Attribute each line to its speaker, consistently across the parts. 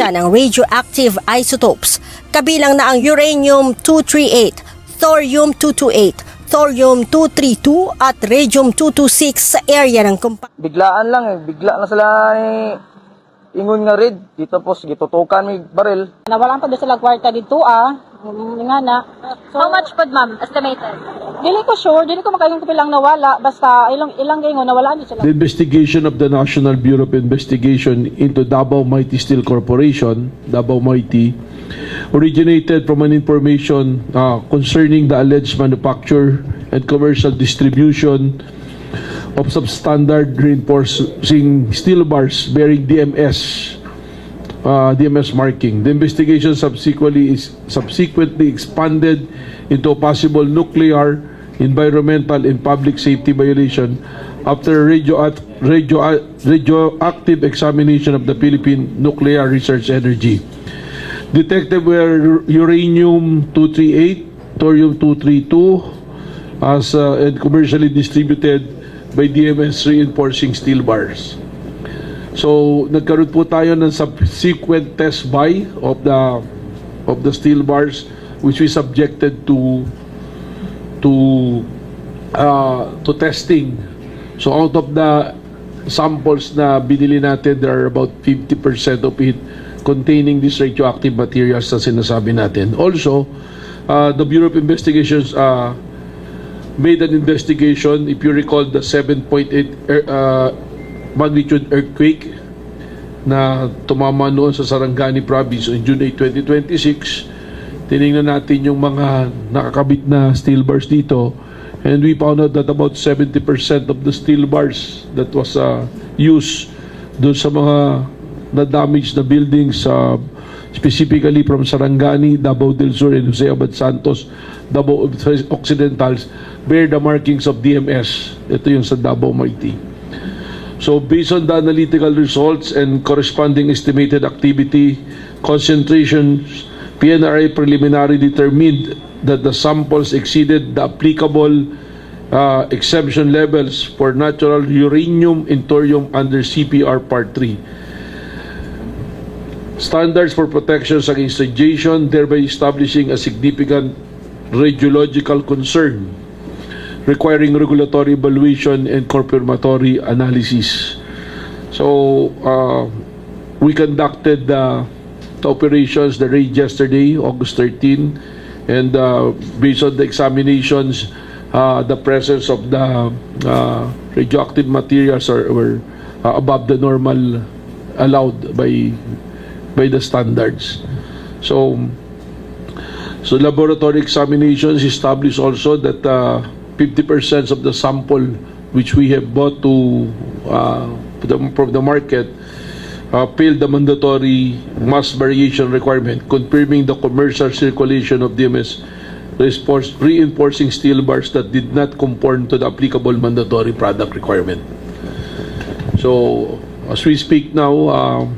Speaker 1: lista ng radioactive isotopes, kabilang na ang uranium-238, thorium-228, thorium-232 at radium-226 sa area ng
Speaker 2: Biglaan lang bigla na sila ingon nga red, dito po gitutukan may baril.
Speaker 3: Nawalan pa doon sila kwarta dito nga na. So,
Speaker 4: how much pod ma'am, estimated?
Speaker 3: Dili ko sure, dili ko makayong kapilang nawala, basta ilang gayon nawala din sila.
Speaker 5: The investigation of the National Bureau of Investigation into Davao Mighty Steel Corporation, Davao Mighty, originated from an information concerning the alleged manufacture and commercial distribution of substandard reinforcing steel bars bearing DMS marking. The investigation subsequently expanded into a possible nuclear, environmental, and public safety violation after radioactive examination of the Philippine Nuclear Research Energy. Detected were uranium-238, thorium-232 as and commercially distributed by DMS reinforcing steel bars. So nagkaroon po tayo ng subsequent test buy of the steel bars which we subjected to testing. So out of the samples na binili natin, there are about 50% of it containing these radioactive materials na sinasabi natin. Also, the Bureau of Investigations made an investigation, if you recall, the 7.8 magnitude earthquake na tumama noon sa Sarangani Province on June 8, 2026. Tinignan natin yung mga nakakabit na steel bars dito, and we found out that about 70% of the steel bars that was used doon sa mga na-damage na buildings, specifically from Sarangani, Davao del Sur, and Jose Abad Santos, Davao Occidentals, bear the markings of DMS. Ito yung sa Davao Mighty. So based on the analytical results and corresponding estimated activity concentrations, PNRA preliminary determined that the samples exceeded the applicable exemption levels for natural uranium and thorium under CPR Part 3. Standards for protection against radiation, thereby establishing a significant radiological concern requiring regulatory evaluation and confirmatory analysis. So, we conducted the operations, the raid yesterday, August 13, and based on the examinations, the presence of the radioactive materials were above the normal allowed by the standards. So laboratory examinations established also that 50% of the sample which we have bought from the market failed the mandatory mass variation requirement, confirming the commercial circulation of DMS reinforcing steel bars that did not conform to the applicable mandatory product requirement. So, as we speak now,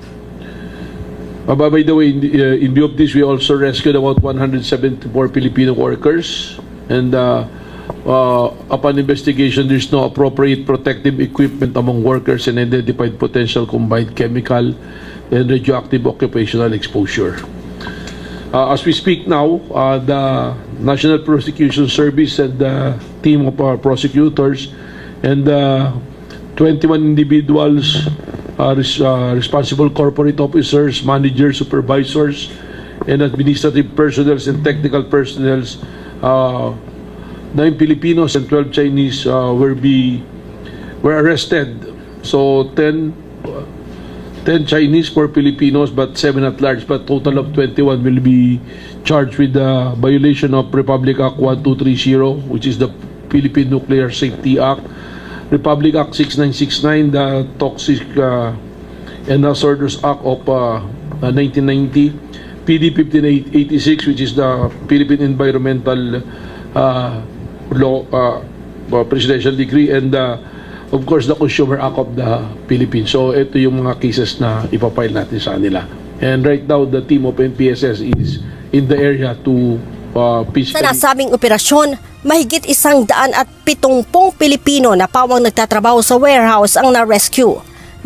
Speaker 5: by the way, in view of this, we also rescued about 174 Filipino workers, and upon investigation, there's no appropriate protective equipment among workers and identified potential combined chemical and radioactive occupational exposure. As we speak now, the National Prosecution Service and the team of our prosecutors and 21 individuals, responsible corporate officers, managers, supervisors, and administrative personnel and technical personnel, 9 Filipinos and 12 Chinese were arrested. So 10 Chinese, 4 Filipinos, but 7 at large. But total of 21 will be charged with the violation of Republic Act 1230, which is the Philippine Nuclear Safety Act, Republic Act 6969, the Toxic and Hazardous Act of 1990, PD 1586, which is the Philippine Environmental Law, Presidential Decree, and of course the Consumer Act of the Philippines. So ito yung mga cases na ipapile natin sa kanila. And right now the team of NPSS is in the area to
Speaker 1: Sa nasabing operasyon, mahigit 170 Pilipino na pawang nagtatrabaho sa warehouse ang na-rescue.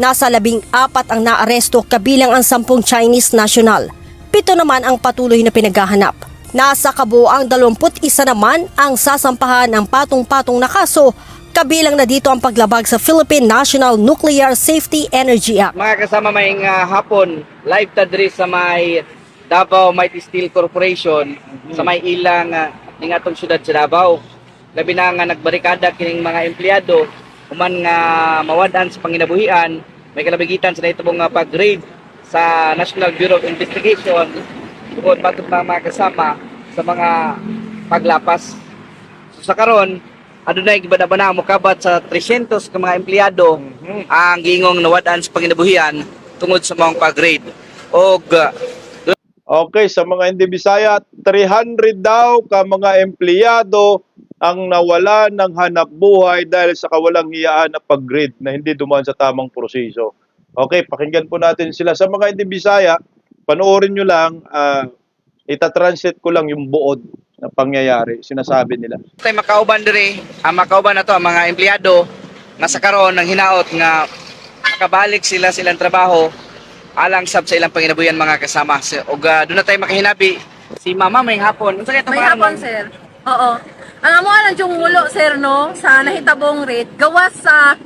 Speaker 1: Nasa 14 ang naaresto kabilang ang 10 Chinese national. 7 naman ang patuloy na pinaghahanap. Nasa kabuoang 21 naman ang sasampahan ng patong-patong na kaso, kabilang na dito ang paglabag sa Philippine National Nuclear Safety Energy Act.
Speaker 4: Mga kasama may hapon, live tadri sa may Davao Mighty Steel Corporation sa may ilang ning atong syudad sa Davao. Labi na nga nagbarikada kining mga empleyado human nga mawadan sa panginabuhian, may kalabigitan sa naitubong pag-raid sa National Bureau of Investigation tungkol patong mga kasama sa mga paglapas. So, sa karon adunay gibada-bana mo kabat sa 300 ka mga empleyado ang gingong nawadan sa panginabuhian tungod sa mga pag-raid. Og
Speaker 6: Okay, sa mga hindi Bisaya, 300 daw ka mga empleyado ang nawala ng hanap buhay dahil sa kawalang hiyaan na pag-grid na hindi dumaan sa tamang proseso. Okay, pakinggan po natin sila. Sa mga hindi Bisaya, panoorin nyo lang, itatranslate ko lang yung buod na pangyayari, sinasabi nila.
Speaker 4: tay makauban diri, ang makauban na to ang mga empleyado nga sa karon ng hinaot nga makabalik sila silang trabaho alang sab sa ilang panginabuhian mga kasama. Og doon na tayo makahinabi si Mama may hapon. Unsa kay
Speaker 7: May hapon, sir. Oo. Ang amo lang yung mulo, sir, no, sa nahitabong rate, gawas sa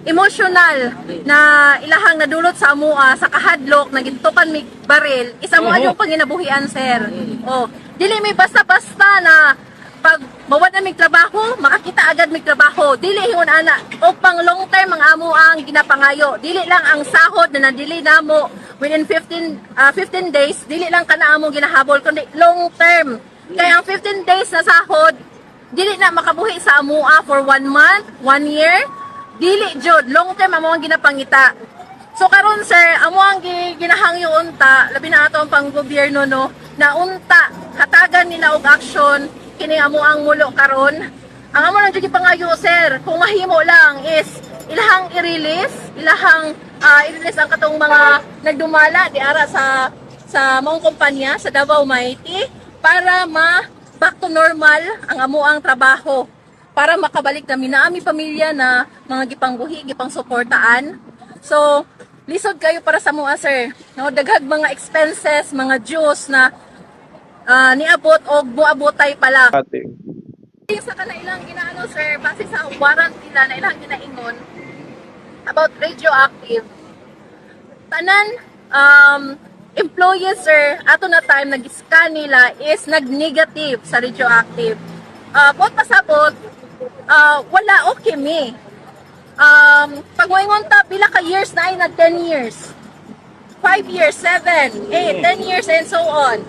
Speaker 7: emotional na ilahang nadulot sa amua sa kahadlok na gintukan mi baril, isa mo yung panginabuhian, sir. Oh, dili may basta-basta na pag mawad na mig trabaho, makakita agad mig trabaho. Dili hingon ana o pang long term ang amo ang ginapangayo. Dili lang ang sahod na nadili namo within 15 days, dili lang kana amo ginahabol kundi long term. Kaya ang 15 days na sahod, dili na makabuhi sa amua for 1 month, 1 year. Dili jud long term amo ang ginapangita. So karon sir, amo ang ginahangyo unta, labi na ato ang panggobyerno no, na unta hatagan nila og action kini amo ang mulo karon. Ang amo lang jud pangayo sir, kung mahimo lang is ilahang i-release ang katong mga nagdumala di ara sa maong kumpanya sa Davao Mighty para back to normal ang amo ang trabaho, para makabalik na minaami pamilya na mga gipangbuhi, gipang suportaan. So lisod kayo para sa mua sir, no, daghag mga expenses, mga dues na niabot o buabotay pala. Sa kanailang ginaano sir, base sa warrant nila na ilang ginaingon about radioactive, tanan employees sir, ato na time nag-scan nila is nag-negative sa radioactive. Pot pasabot, wala okay mi. Pag moingon ta, pila ka years na ay na 10 years. 5 years, 7, 8, 10 years and so on.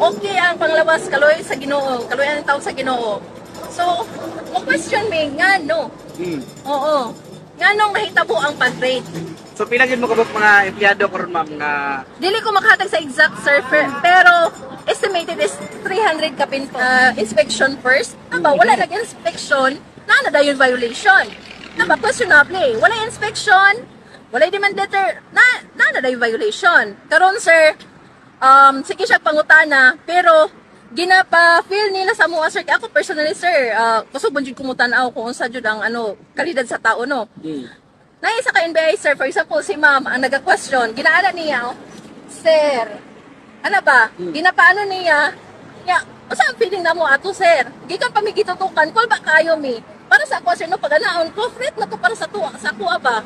Speaker 7: Okay ang panglawas kaloy sa Ginoo, kaloy ang tao sa Ginoo. So, mo question me nga no. Oo. Nga nung mahitabo ang pag-rate.
Speaker 4: So pila gyud mo kabuk mga empleyado karon ma'am nga
Speaker 7: Dili ko makahatag sa exact sir, pero estimated is 300 ka inspection first. Aba, wala nag-inspection, na dayon violation. Aba, questionable. Wala inspection, wala demand letter, na dayon violation. Karon sir, sige siya pangutana, pero ginapa-feel nila sa mga sir. Ako personally sir, kusog jud kumutanaw kung unsa jud ang kalidad sa tao no. Naisa ka NBI sir, for example si ma'am ang naga-question, ginaala niya, sir, ano ba? Ginapaano niya? Ya, usa ang feeling namo ato sir. Gikan pa mi gitutukan, kol ba kayo mi? Para sa ako sir no paganaon, profit na to para sa tuwa, sa kuha ba?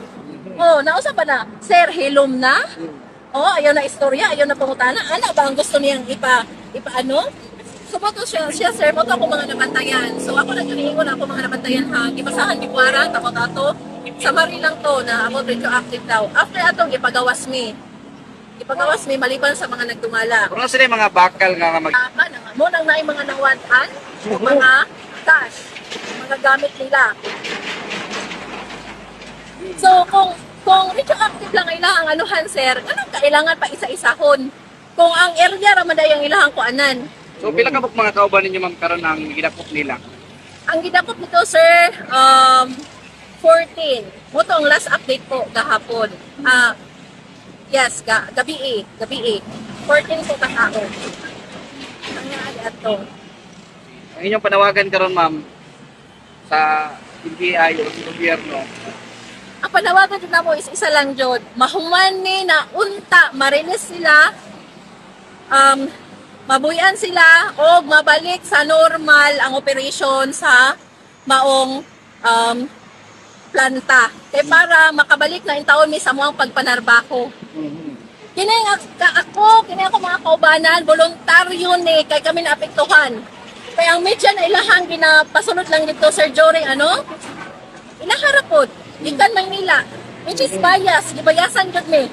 Speaker 7: Oh, nausa ba na? Sir, hilom na? Oh, ayaw na istorya, ayaw na pangutana. Ano ba ang gusto niyang ipaano? So, mo to siya sir, mo to ako mga nabantayan. So, ako na yun, iingon ako mga nabantayan ha. Ipasahan di kuwara, takot ato. Samari lang to na about radioactive daw. After atong ipagawas mi, maliban sa mga nagdumala.
Speaker 4: kung sila mga bakal nga mag
Speaker 7: Mo nang naay mga nawantan, mga cash, mga gamit nila. So, kung radioactive lang ay ang anuhan, sir, anong kailangan pa isa-isahon? Kung ang area raman ay ang ilahang kuanan.
Speaker 4: So pila kabuk mga kauban ninyo ma'am karon ang ginakop nila?
Speaker 7: Ang gidakop nito, sir, 14. Mo to ang last update ko gahapon. Yes, gabi 14 ko katao. Ang naali ato.
Speaker 4: Ang inyong panawagan karon ma'am sa NBI o sa gobyerno.
Speaker 7: ang panawagan din namo is isa lang jud. Mahuman ni na unta marilis sila, mabuyan sila o mabalik sa normal ang operation sa maong planta. Kay para makabalik na in taon mi sa muang pagpanarbako. Kini ako mga kaubanan, voluntaryo ni kay kami naapektuhan. Kaya ang media na ilahang ginapasunod lang dito, Sir Jory, inaharapod, ikan Maynila, which is bias, gibayasan jud mi.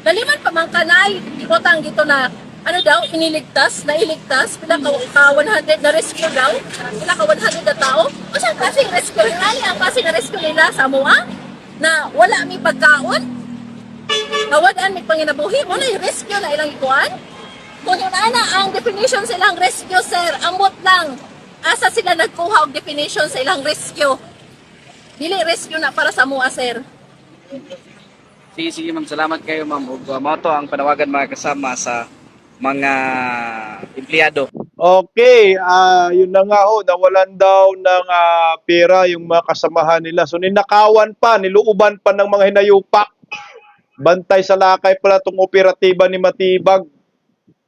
Speaker 7: Kaliman pa man kanay, ibutang dito na, nailigtas, pila ka 100 na rescue daw, pila ka 100 na tao. O siyang klaseng rescue, ang klase na rescue nila sa mua, na wala mi pagkaon, nawadaan mi panginabuhi, mo na yung rescue na ilang ikuan. Kung yun ang definition sa ilang rescue, sir, ambot lang. Asa sila nagkuha og definition sa ilang rescue. Dili rescue na para sa mua, sir.
Speaker 4: Sige, ma'am. Salamat kayo, ma'am. Ug moto ang panawagan mga kasama sa mga empleyado.
Speaker 6: Okay, yun na nga ho, nawalan daw ng pera yung mga kasamahan nila. So ninakawan pa, niluuban pa ng mga hinayupak. Bantay sa lakay pala itong operatiba ni Matibag.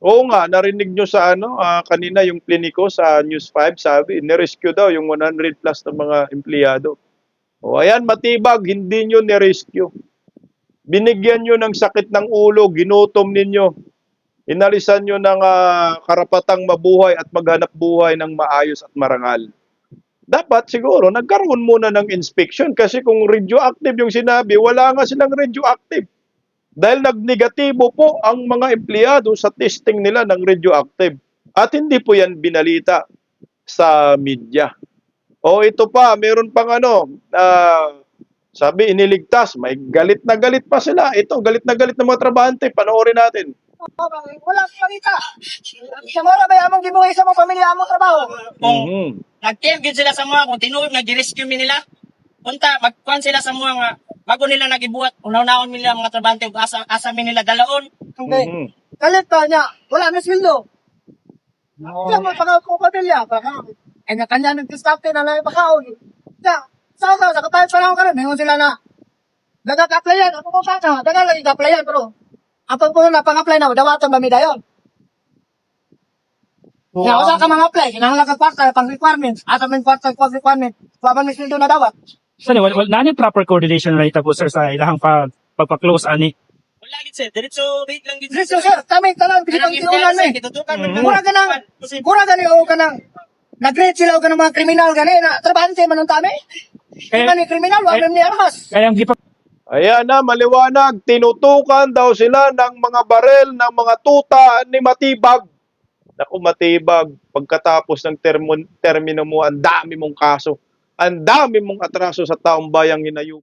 Speaker 6: Oo nga, narinig nyo sa kanina yung kliniko sa News 5, sabi, nirescue daw yung 100 plus ng mga empleyado. O ayan, Matibag, hindi nyo nirescue. Binigyan nyo ng sakit ng ulo, ginutom ninyo. Inalisan nyo ng karapatang mabuhay at maghanap buhay ng maayos at marangal. Dapat siguro, nagkaroon muna ng inspection kasi kung radioactive yung sinabi, wala nga silang radioactive. Dahil nagnegatibo po ang mga empleyado sa testing nila ng radioactive. At hindi po yan binalita sa media. O ito pa, meron pang sabi iniligtas, may galit na galit pa sila. Ito, galit na galit ng mga trabahante. Panoorin natin.
Speaker 8: Wala sa malita. Sa mora ba among gibuhay sa mga pamilya among trabaho?
Speaker 6: Mhm.
Speaker 8: Nag-team gid sila sa mga kung tinuod nag-rescue mi nila. Unta magkuan sila sa mga nga bago nila nagibuhat, unaw-naon nila mga trabahante ug asa mi nila dalaon. Okay.
Speaker 6: Mhm.
Speaker 8: Kalit pa niya, wala na sweldo. Kaya mo ko pamilya baka ay na kanya nag-stop na lang bakaon. Sa sa kapal pa lang karon, mingon sila na nagaka-applyan ako ko kaka, daga lagi ka-applyan pero apang po na pang-apply na dawatan ba mi dayon? Ya, usa ka mga apply, kinahanglan ka kwarta pang requirements, ata man kwarta pang requirement, waban mi sweldo na dawat.
Speaker 9: Sir, wala na proper coordination right po sir sa ilahang pagpa-close ani.
Speaker 8: Wala gid sir, diretso bait lang gid. Diretso sir, kami tanan kitang tinunan mi. Mura ganang o kanang nag-grade sila o kanang mga kriminal gani na trabahante man tami. Kaya ni kriminal wa ni armas.
Speaker 9: Kaya ang
Speaker 6: Ayan na, maliwanag. Tinutukan daw sila ng mga barel, ng mga tuta ni Matibag. Naku, Matibag, pagkatapos ng termino mo, ang dami mong kaso. Ang dami mong atraso sa taong bayang hinayu.